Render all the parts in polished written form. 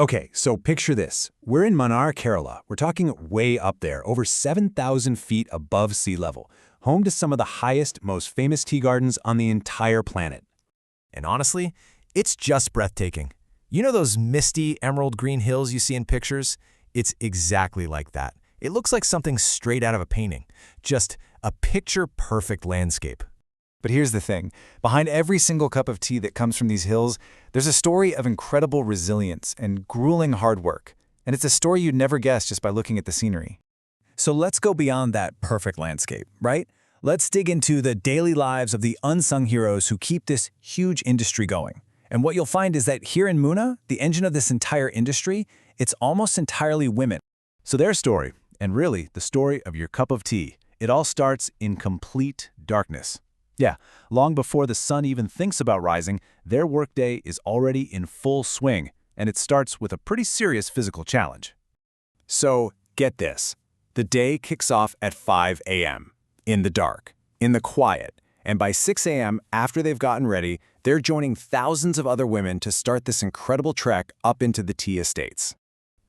Okay, so picture this. We're in Mannar, Kerala. We're talking way up there, over 7,000 feet above sea level, home to some of the highest, most famous tea gardens on the entire planet. And honestly, it's just breathtaking. You know those misty emerald green hills you see in pictures? It's exactly like that. It looks like something straight out of a painting. Just a picture-perfect landscape. But here's the thing. Behind every single cup of tea that comes from these hills, there's a story of incredible resilience and grueling hard work. And it's a story you'd never guess just by looking at the scenery. So let's go beyond that perfect landscape, right? Let's dig into the daily lives of the unsung heroes who keep this huge industry going. And what you'll find is that here in Muna, the engine of this entire industry, it's almost entirely women. So their story, and really the story of your cup of tea, it all starts in complete darkness. Yeah, long before the sun even thinks about rising, their workday is already in full swing, and it starts with a pretty serious physical challenge. So, get this. The day kicks off at 5 a.m., in the dark, in the quiet, and by 6 a.m., after they've gotten ready, they're joining thousands of other women to start this incredible trek up into the tea estates.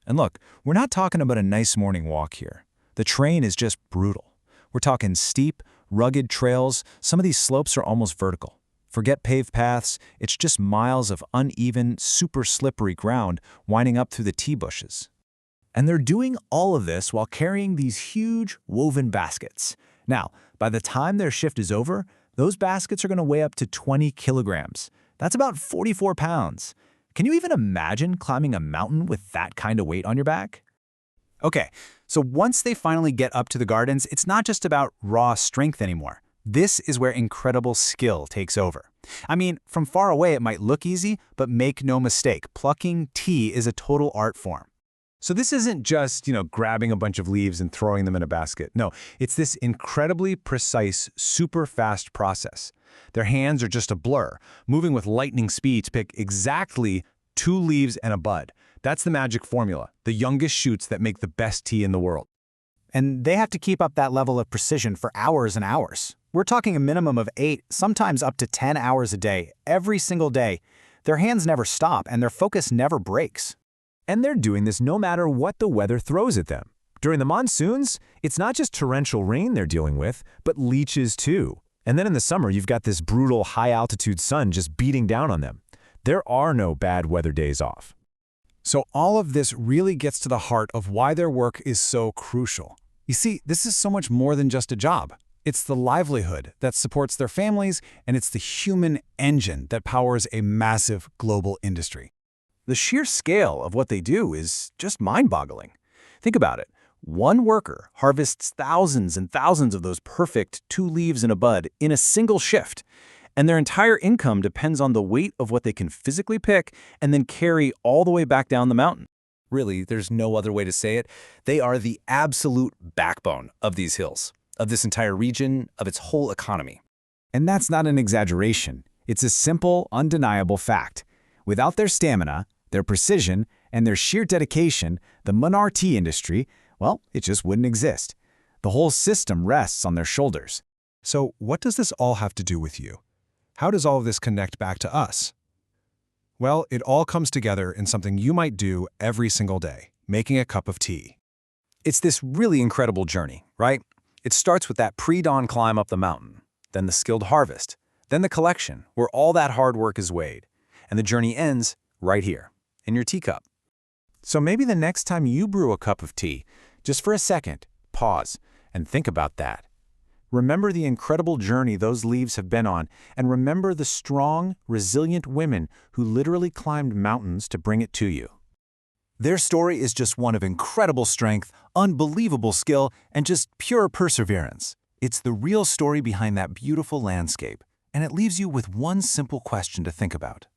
And look, we're not talking about a nice morning walk here. The terrain is just brutal. We're talking steep, rugged trails. Some of these slopes are almost vertical. Forget paved paths, it's just miles of uneven, super slippery ground winding up through the tea bushes. And they're doing all of this while carrying these huge woven baskets. Now, by the time their shift is over, those baskets are going to weigh up to 20 kilograms. That's about 44 pounds. Can you even imagine climbing a mountain with that kind of weight on your back? Okay, so once they finally get up to the gardens, it's not just about raw strength anymore. This is where incredible skill takes over. I mean, from far away it might look easy, but make no mistake, plucking tea is a total art form. So this isn't just, grabbing a bunch of leaves and throwing them in a basket. No, it's this incredibly precise, super fast process. Their hands are just a blur, moving with lightning speed to pick exactly 2 leaves and a bud. That's the magic formula, the youngest shoots that make the best tea in the world. And they have to keep up that level of precision for hours and hours. We're talking a minimum of 8, sometimes up to 10 hours a day, every single day. Their hands never stop and their focus never breaks. And they're doing this no matter what the weather throws at them. During the monsoons, it's not just torrential rain they're dealing with, but leeches too. And then in the summer, you've got this brutal high-altitude sun just beating down on them. There are no bad weather days off. So all of this really gets to the heart of why their work is so crucial. You see, this is so much more than just a job. It's the livelihood that supports their families, and it's the human engine that powers a massive global industry. The sheer scale of what they do is just mind-boggling. Think about it. One worker harvests thousands and thousands of those perfect 2 leaves in a bud in a single shift, and their entire income depends on the weight of what they can physically pick and then carry all the way back down the mountain. Really, there's no other way to say it. They are the absolute backbone of these hills, of this entire region, of its whole economy. And that's not an exaggeration. It's a simple, undeniable fact. Without their stamina, their precision, and their sheer dedication, the Mannar tea industry, well, it just wouldn't exist. The whole system rests on their shoulders. So what does this all have to do with you? How does all of this connect back to us? Well, it all comes together in something you might do every single day, making a cup of tea. It's this really incredible journey, right? It starts with that pre-dawn climb up the mountain, then the skilled harvest, then the collection, where all that hard work is weighed. And the journey ends right here, in your teacup. So maybe the next time you brew a cup of tea, just for a second, pause and think about that. Remember the incredible journey those leaves have been on, and remember the strong, resilient women who literally climbed mountains to bring it to you. Their story is just one of incredible strength, unbelievable skill, and just pure perseverance. It's the real story behind that beautiful landscape, and it leaves you with one simple question to think about.